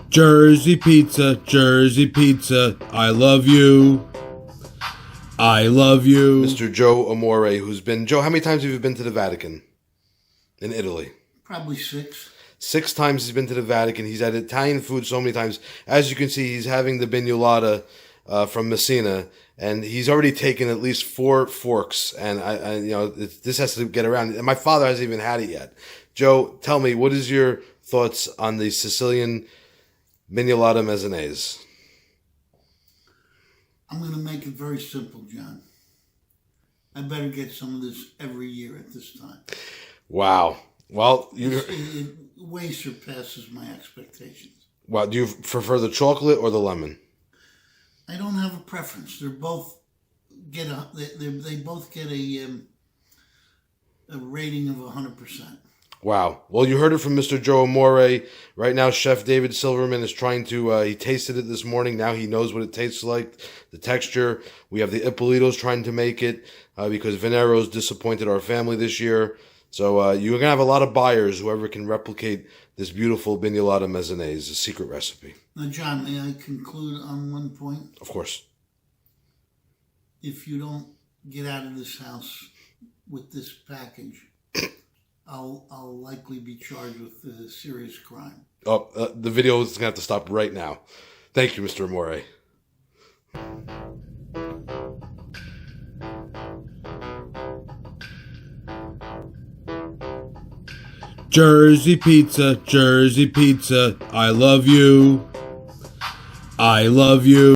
Jersey pizza, I love you. I love you. Mr. Joe Amore, who's been... Joe, how many times have you been to the Vatican in Italy? Probably 6. 6 times he's been to the Vatican. He's had Italian food so many times. As you can see, he's having the Pignolata from Messina, and he's already taken at least 4 forks, and this has to get around. And my father hasn't even had it yet. Joe, tell me, what is your thoughts on the Sicilian Pignolata Messinese? I'm going to make it very simple, John. I better get some of this every year at this time. Wow. Well, it way surpasses my expectations. Well, do you prefer the chocolate or the lemon? I don't have a preference. They both get a rating of 100%. Wow. Well, you heard it from Mr. Joe Amore. Right now, Chef David Silverman is trying to, he tasted it this morning. Now he knows what it tastes like, the texture. We have the Ippolitos trying to make it because Venero's disappointed our family this year. So you're going to have a lot of buyers, whoever can replicate this beautiful Pignolata Messinese, a secret recipe. Now, John, may I conclude on one point? Of course. If you don't get out of this house with this package, I'll likely be charged with serious crime. Oh, the video is going to have to stop right now. Thank you, Mr. Amore. Jersey pizza, I love you. I love you.